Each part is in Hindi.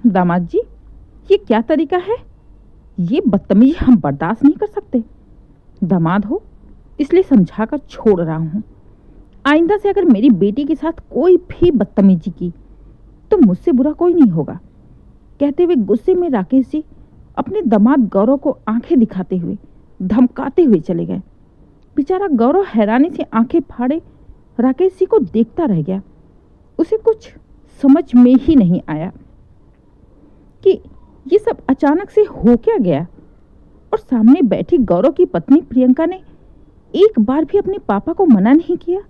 दामाद जी, ये क्या तरीका है? ये बदतमीजी हम बर्दाश्त नहीं कर सकते। दामाद हो इसलिए समझाकर छोड़ रहा हूँ। आइंदा से अगर मेरी बेटी के साथ कोई भी बदतमीजी की तो मुझसे बुरा कोई नहीं होगा। कहते हुए गुस्से में राकेश जी अपने दामाद गौरव को आंखें दिखाते हुए धमकाते हुए चले गए। बेचारा गौरव हैरानी से आंखें फाड़े राकेश जी को देखता रह गया। उसे कुछ समझ में ही नहीं आया कि ये सब अचानक से हो क्या गया। और सामने बैठी गौरव की पत्नी प्रियंका ने एक बार भी अपने पापा को मना नहीं किया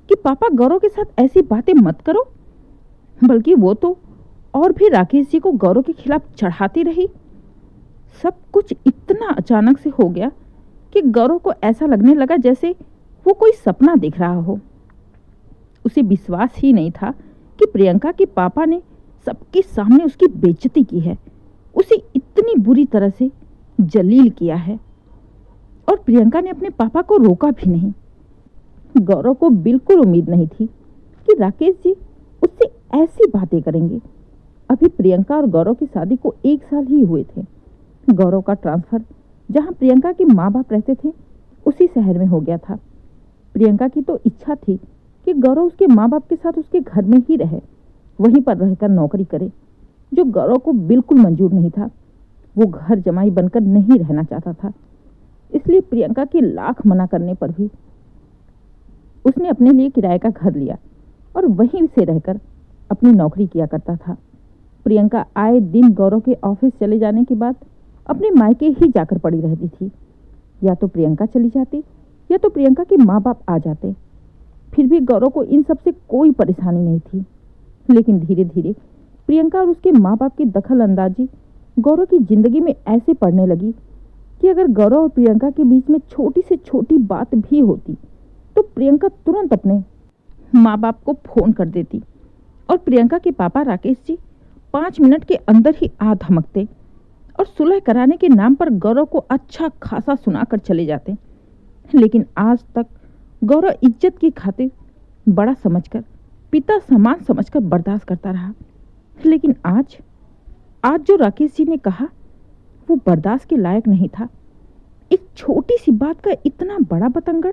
कि पापा गौरव के साथ ऐसी बातें मत करो, बल्कि वो तो और भी राकेश जी को गौरव के खिलाफ चढ़ाती रही। सब कुछ इतना अचानक से हो गया कि गौरव को ऐसा लगने लगा जैसे वो कोई सपना देख रहा हो। उसे विश्वास ही नहीं था कि प्रियंका के पापा ने सबके सामने उसकी बेइज्जती की है, उसे इतनी बुरी तरह से जलील किया है। और प्रियंका ने अपने पापा को रोका भी नहीं। गौरव को बिल्कुल उम्मीद नहीं थी कि राकेश जी उससे ऐसी बातें करेंगे। अभी प्रियंका और गौरव की शादी को 1 साल ही हुए थे। गौरव का ट्रांसफर जहां प्रियंका के माँ बाप रहते थे उसी शहर में हो गया था। प्रियंका की तो इच्छा थी कि गौरव उसके माँ बाप के साथ उसके घर में ही रहे, वहीं पर रहकर नौकरी करे, जो गौरव को बिल्कुल मंजूर नहीं था। वो घर जमाई बनकर नहीं रहना चाहता था। इसलिए प्रियंका के लाख मना करने पर भी उसने अपने लिए किराए का घर लिया और वहीं से रहकर अपनी नौकरी किया करता था। प्रियंका आए दिन गौरव के ऑफिस चले जाने के बाद अपने मायके ही जाकर पड़ी रहती थी। या तो प्रियंका चली जाती या तो प्रियंका के माँ बाप आ जाते। फिर भी गौरव को इन सब से कोई परेशानी नहीं थी। लेकिन धीरे धीरे प्रियंका और उसके माँ बाप की दखल अंदाजी गौरव की जिंदगी में ऐसे पड़ने लगी कि अगर गौरव और प्रियंका के बीच में छोटी से छोटी बात भी होती तो प्रियंका तुरंत अपने माँ बाप को फोन कर देती और प्रियंका के पापा राकेश जी 5 मिनट के अंदर ही आ धमकते और सुलह कराने के नाम पर गौरव को अच्छा खासा सुनाकर चले जाते। लेकिन आज तक गौरव इज्जत की खातिर बड़ा समझकर, पिता समान समझकर बर्दाश्त करता रहा। लेकिन आज जो राकेश जी ने कहा वो बर्दाश्त के लायक नहीं था। एक छोटी सी बात का इतना बड़ा बतंगड़।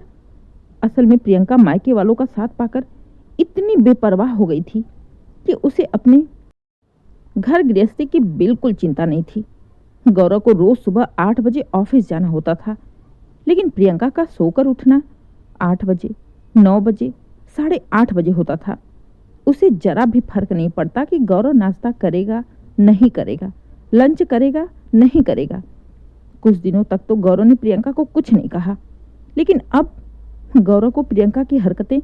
असल में प्रियंका मायके वालों का साथ पाकर इतनी बेपरवाह हो गई थी कि उसे अपने घर गृहस्थी की बिल्कुल चिंता नहीं थी। गौरव को रोज सुबह 8 बजे ऑफिस जाना होता था, लेकिन प्रियंका का सोकर उठना 8 बजे, 9 बजे, 8:30 बजे होता था। उसे जरा भी फर्क नहीं पड़ता कि गौरव नाश्ता करेगा नहीं करेगा, लंच करेगा नहीं करेगा। कुछ दिनों तक तो गौरव ने प्रियंका को कुछ नहीं कहा, लेकिन अब गौरव को प्रियंका की हरकतें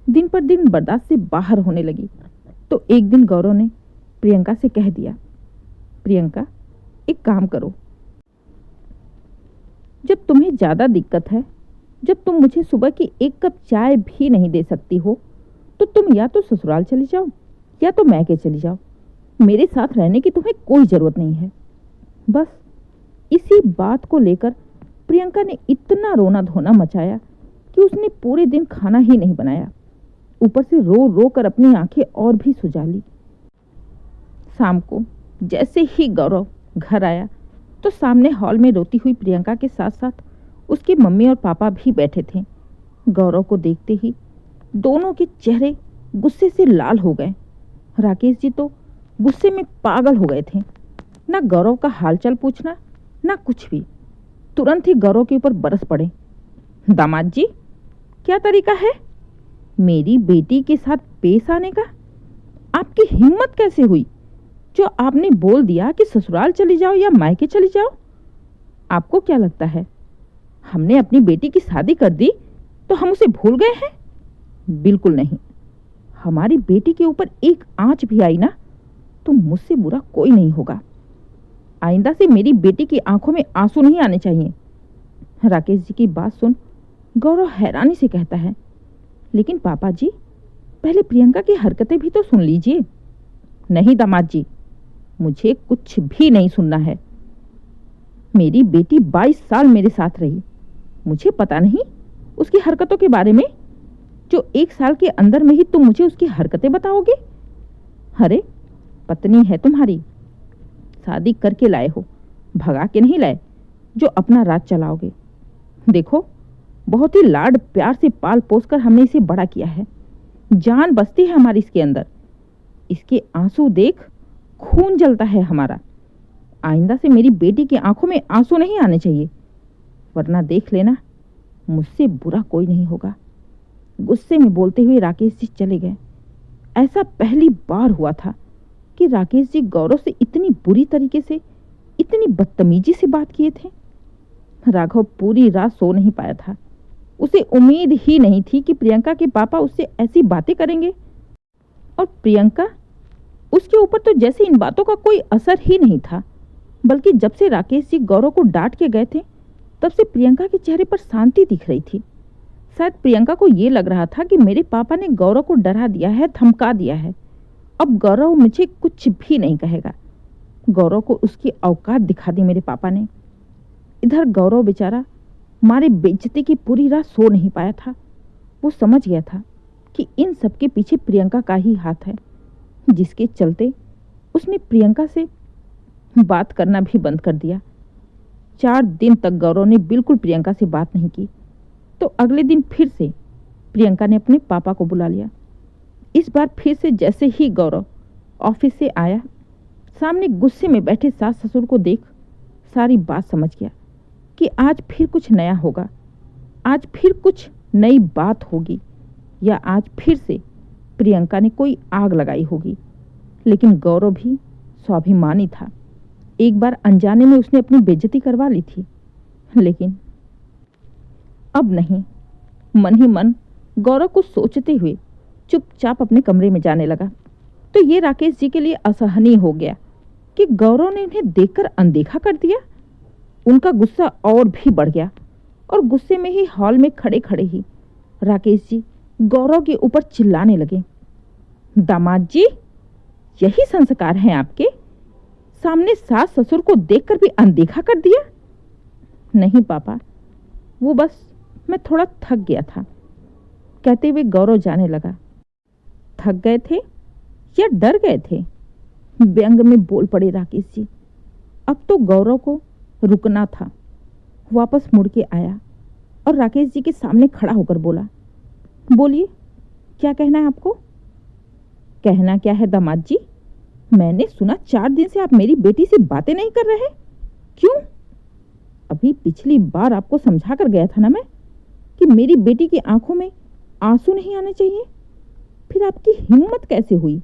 दिन पर दिन बर्दाश्त से बाहर होने लगी। तो एक दिन गौरव ने प्रियंका से कह दिया, प्रियंका एक काम करो, जब तुम्हें ज्यादा दिक्कत है, जब तुम मुझे सुबह की 1 कप चाय भी नहीं दे सकती हो, तो तुम या तो ससुराल चली जाओ या तो मैके चली जाओ। मेरे साथ रहने की तुम्हें कोई जरूरत नहीं है। बस इसी बात को लेकर प्रियंका ने इतना रोना धोना मचाया कि उसने पूरे दिन खाना ही नहीं बनाया। ऊपर से रो रो कर अपनी आंखें और भी सुजा ली। शाम को जैसे ही गौरव घर आया तो सामने हॉल में रोती हुई प्रियंका के साथ साथ उसकी मम्मी और पापा भी बैठे थे। गौरव को देखते ही दोनों के चेहरे गुस्से से लाल हो गए। राकेश जी तो गुस्से में पागल हो गए थे। ना गौरव का हालचाल पूछना, ना कुछ भी। तुरंत ही गौरव के ऊपर बरस पड़े। दामाद जी, क्या तरीका है मेरी बेटी के साथ पेश आने का? आपकी हिम्मत कैसे हुई जो आपने बोल दिया कि ससुराल चली जाओ या मायके चली जाओ? आपको क्या लगता है हमने अपनी बेटी की शादी कर दी तो हम उसे भूल गए हैं? बिल्कुल नहीं। हमारी बेटी के ऊपर एक आंच भी आई ना तो मुझसे बुरा कोई नहीं होगा। आइंदा से मेरी बेटी की आंखों में आंसू नहीं आने चाहिए। राकेश जी की बात सुन गौरव हैरानी से कहता है, लेकिन पापा जी, पहले प्रियंका की हरकतें भी तो सुन लीजिए। नहीं दामाद जी, मुझे कुछ भी नहीं सुनना है। मेरी बेटी 22 साल मेरे साथ रही। मुझे पता नहीं उसकी हरकतों के बारे में जो 1 साल के अंदर में ही तुम मुझे उसकी हरकतें बताओगे? अरे पत्नी है तुम्हारी, शादी करके लाए हो, भगा के नहीं लाए जो अपना राज चलाओगे। देखो, बहुत ही लाड प्यार से पाल पोस कर हमने इसे बड़ा किया है। जान बसती है हमारी इसके अंदर। इसके आंसू देख खून जलता है हमारा। आइंदा से मेरी बेटी की आंखों में आंसू नहीं आने चाहिए, वरना देख लेना मुझसे बुरा कोई नहीं होगा। गुस्से में बोलते हुए राकेश जी चले गए। ऐसा पहली बार हुआ था कि राकेश जी गौरव से इतनी बुरी तरीके से, इतनी बदतमीजी से बात किए थे। राघव पूरी रात सो नहीं पाया था। उसे उम्मीद ही नहीं थी कि प्रियंका के पापा उससे ऐसी बातें करेंगे। और प्रियंका, उसके ऊपर तो जैसे इन बातों का कोई असर ही नहीं था, बल्कि जब से राकेश जी गौरव को डांट के गए थे तब से प्रियंका के चेहरे पर शांति दिख रही थी। शायद प्रियंका को यह लग रहा था कि मेरे पापा ने गौरव को डरा दिया है, धमका दिया है। अब गौरव मुझे कुछ भी नहीं कहेगा। गौरव को उसकी औकात दिखा दी मेरे पापा ने। इधर गौरव बेचारा मारे बेइज्जती की पूरी रात सो नहीं पाया था। वो समझ गया था कि इन सब के पीछे प्रियंका का ही हाथ है, जिसके चलते उसने प्रियंका से बात करना भी बंद कर दिया। 4 दिन तक गौरव ने बिल्कुल प्रियंका से बात नहीं की। तो अगले दिन फिर से प्रियंका ने अपने पापा को बुला लिया। इस बार फिर से जैसे ही गौरव ऑफिस से आया, सामने गुस्से में बैठे सास ससुर को देख सारी बात समझ गया कि आज फिर कुछ नया होगा, आज फिर कुछ नई बात होगी, या आज फिर से प्रियंका ने कोई आग लगाई होगी। लेकिन गौरव भी स्वाभिमानी था। एक बार अनजाने में उसने अपनी बेइज्जती करवा ली थी, लेकिन अब नहीं। मन ही मन गौरव को सोचते हुए चुपचाप अपने कमरे में जाने लगा। तो ये राकेश जी के लिए असहनीय हो गया कि गौरव ने उन्हें देखकर अनदेखा कर दिया। उनका गुस्सा और भी बढ़ गया और गुस्से में ही हॉल में खड़े खड़े ही राकेश जी गौरव के ऊपर चिल्लाने लगे, दामाद जी, यही संस्कार हैं आपके? सामने सास ससुर को देखकर भी अनदेखा कर दिया? नहीं पापा, वो बस मैं थोड़ा थक गया था, कहते हुए गौरव जाने लगा। थक गए थे या डर गए थे? व्यंग में बोल पड़े राकेश जी। अब तो गौरव को रुकना था। वापस मुड़ के आया और राकेश जी के सामने खड़ा होकर बोला, बोलिए, क्या कहना है आपको? कहना क्या है दामाद जी? मैंने सुना 4 दिन से आप मेरी बेटी से बातें नहीं कर रहे। क्यों? अभी पिछली बार आपको समझा कर गया था ना मैं कि मेरी बेटी की आंखों में आंसू नहीं आने चाहिए। फिर आपकी हिम्मत कैसे हुई?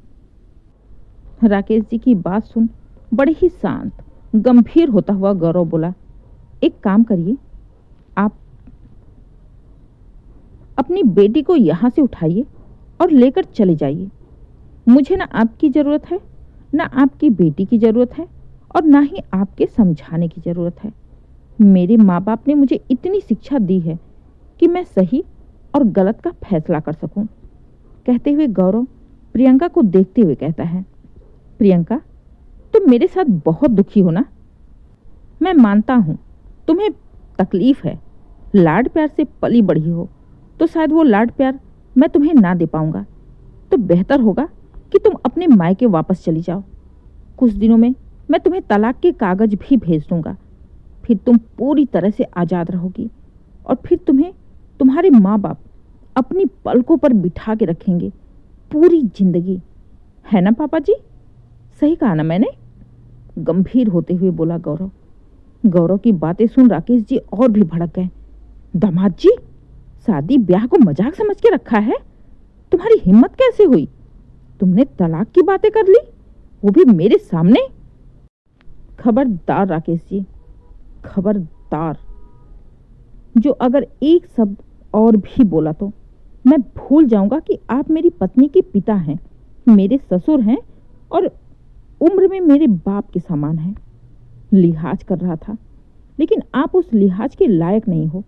राकेश जी की बात सुन बड़े ही शांत, गंभीर होता हुआ गौरव बोला, एक काम करिए, आप अपनी बेटी को यहां से उठाइए और लेकर चले जाइए। मुझे ना आपकी जरूरत है, ना आपकी बेटी की जरूरत है, और ना ही आपके समझाने की जरूरत है। मेरे माँ बाप ने मुझे इतनी शिक्षा दी है कि मैं सही और गलत का फैसला कर सकूं। कहते हुए गौरव प्रियंका को देखते हुए कहता है, प्रियंका, तुम मेरे साथ बहुत दुखी हो ना? मैं मानता हूं तुम्हें तकलीफ है, लाड प्यार से पली बढ़ी हो, तो शायद वो लाड प्यार मैं तुम्हें ना दे पाऊंगा। तो बेहतर होगा कि तुम अपने मायके वापस चली जाओ। कुछ दिनों में मैं तुम्हें तलाक के कागज भी भेज दूंगा। फिर तुम पूरी तरह से आज़ाद रहोगी और फिर तुम्हें तुम्हारे माँ बाप अपनी पलकों पर बिठा के रखेंगे पूरी जिंदगी। है ना पापा जी? सही कहा ना मैंने? गंभीर होते हुए बोला गौरव। गौरव की बातें सुन राकेश जी और भी भड़क गए। दामाद जी, शादी ब्याह को मजाक समझ के रखा है? तुम्हारी हिम्मत कैसे हुई? तुमने तलाक की बातें कर ली, वो भी मेरे सामने? खबरदार राकेश जी, खबरदार। जो अगर एक शब्द और भी बोला तो मैं भूल जाऊंगा कि आप मेरी पत्नी के पिता हैं, मेरे ससुर हैं और उम्र में मेरे बाप के समान हैं। लिहाज कर रहा था, लेकिन आप उस लिहाज के लायक नहीं हो।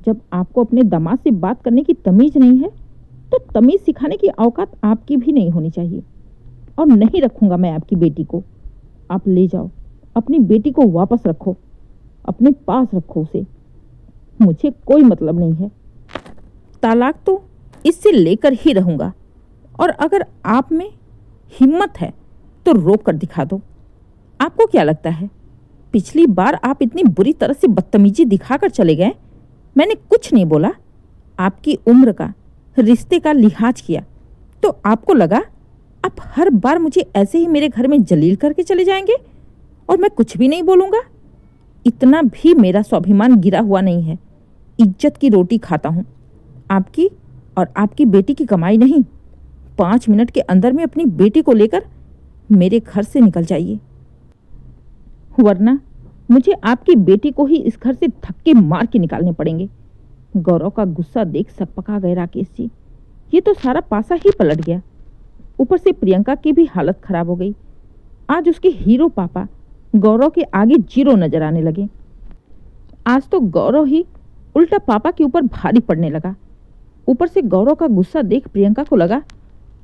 जब आपको अपने दामाद से बात करने की तमीज नहीं है, तो तमीज सिखाने की औकात आपकी भी नहीं होनी चाहिए। और नहीं रखूंगा मैं आपकी बेटी को। आप ले जाओ, अपनी बेटी को वापस रखो, अपने पास रखो उसे। मुझे कोई मतलब नहीं है। तलाक तो इससे लेकर ही रहूंगा, और अगर आप में हिम्मत है तो रोक कर दिखा दो। आपको आपको क्या लगता है पिछली बार आप इतनी बुरी तरह से बदतमीजी दिखाकर चले गए, मैंने कुछ नहीं बोला। आपकी उम्र का, रिश्ते का लिहाज किया तो आपको लगा आप हर बार मुझे ऐसे ही मेरे घर में जलील करके चले जाएंगे और मैं कुछ भी नहीं बोलूँगा। इतना भी मेरा स्वाभिमान गिरा हुआ नहीं है। इज्जत की रोटी खाता हूँ, आपकी और आपकी बेटी की कमाई नहीं। 5 मिनट के अंदर में अपनी बेटी को लेकर मेरे घर से निकल जाइए, वरना मुझे आपकी बेटी को ही इस घर से धक्के मार के निकालने पड़ेंगे। गौरव का गुस्सा देख सकपका गए राकेश जी। ये तो सारा पासा ही पलट गया। ऊपर से प्रियंका की भी हालत खराब हो गई। आज उसके हीरो पापा गौरव के आगे जीरो नजर आने लगे। आज तो गौरव ही उल्टा पापा के ऊपर भारी पड़ने लगा। ऊपर से गौरव का गुस्सा देख प्रियंका को लगा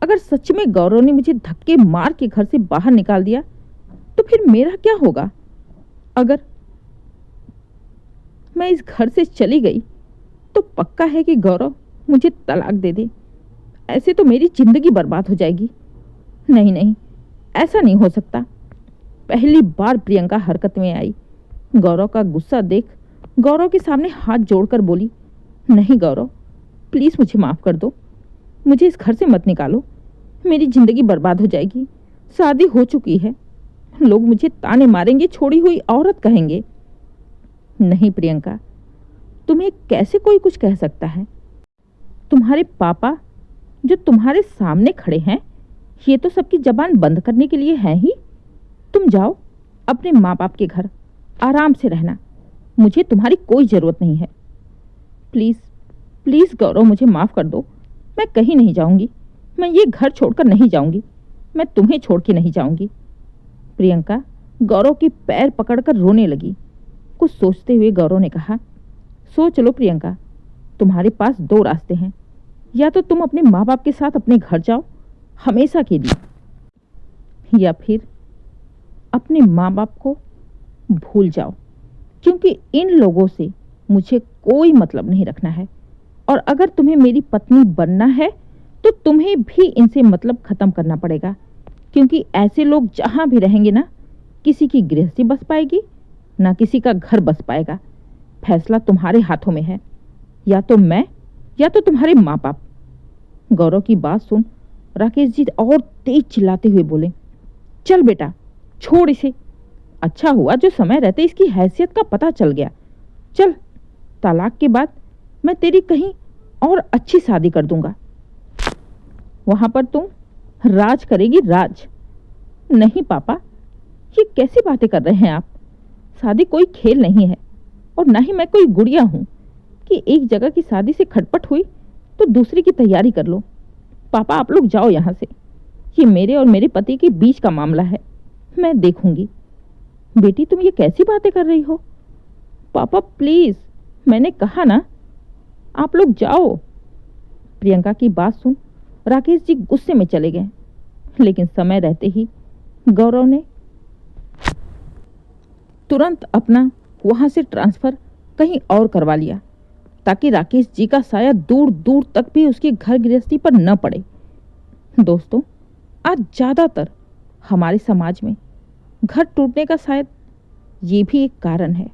अगर सच में गौरव ने मुझे धक्के मार के घर से बाहर निकाल दिया तो फिर मेरा क्या होगा। अगर मैं इस घर से चली गई तो पक्का है कि गौरव मुझे तलाक दे दे। ऐसे तो मेरी जिंदगी बर्बाद हो जाएगी। नहीं नहीं, ऐसा नहीं हो सकता। पहली बार प्रियंका हरकत में आई। गौरव का गुस्सा देख गौरव के सामने हाथ जोड़कर बोली, नहीं गौरव, प्लीज़ मुझे माफ़ कर दो। मुझे इस घर से मत निकालो, मेरी जिंदगी बर्बाद हो जाएगी। शादी हो चुकी है, लोग मुझे ताने मारेंगे, छोड़ी हुई औरत कहेंगे। नहीं प्रियंका, तुम्हें कैसे कोई कुछ कह सकता है। तुम्हारे पापा जो तुम्हारे सामने खड़े हैं, ये तो सबकी जबान बंद करने के लिए हैं ही। तुम जाओ अपने माँ बाप के घर, आराम से रहना। मुझे तुम्हारी कोई ज़रूरत नहीं है। प्लीज़ प्लीज़ गौरव, मुझे माफ़ कर दो। मैं कहीं नहीं जाऊंगी। मैं ये घर छोड़कर नहीं जाऊंगी। मैं तुम्हें छोड़ के नहीं जाऊंगी। प्रियंका गौरव के पैर पकड़कर रोने लगी। कुछ सोचते हुए गौरव ने कहा, सोच लो प्रियंका, तुम्हारे पास 2 रास्ते हैं। या तो तुम अपने माँ बाप के साथ अपने घर जाओ हमेशा के लिए, या फिर अपने माँ बाप को भूल जाओ, क्योंकि इन लोगों से मुझे कोई मतलब नहीं रखना है। और अगर तुम्हें मेरी पत्नी बनना है तो तुम्हें भी इनसे मतलब खत्म करना पड़ेगा, क्योंकि ऐसे लोग जहाँ भी रहेंगे ना, किसी की गृहस्थी बस पाएगी ना किसी का घर बस पाएगा। फैसला तुम्हारे हाथों में है, या तो मैं या तो तुम्हारे माँ बाप। गौरव की बात सुन राकेश जी और तेज चिल्लाते हुए बोले, चल बेटा छोड़ इसे। अच्छा हुआ जो समय रहते इसकी हैसियत का पता चल गया। चल, तलाक के बाद मैं तेरी कहीं और अच्छी शादी कर दूंगा, वहां पर तुम राज करेगी, राज। नहीं पापा, ये कैसी बातें कर रहे हैं आप। शादी कोई खेल नहीं है, और ना ही मैं कोई गुड़िया हूं कि एक जगह की शादी से खटपट हुई तो दूसरी की तैयारी कर लो। पापा आप लोग जाओ यहाँ से, ये मेरे और मेरे पति के बीच का मामला है, मैं देखूंगी। बेटी तुम ये कैसी बातें कर रही हो। पापा प्लीज, मैंने कहा ना, आप लोग जाओ। प्रियंका की बात सुन राकेश जी गुस्से में चले गए, लेकिन समय रहते ही गौरव ने तुरंत अपना वहां से ट्रांसफर कहीं और करवा लिया, ताकि राकेश जी का साया दूर दूर तक भी उसकी घर गृहस्थी पर न पड़े। दोस्तों, आज ज़्यादातर हमारे समाज में घर टूटने का शायद ये भी एक कारण है।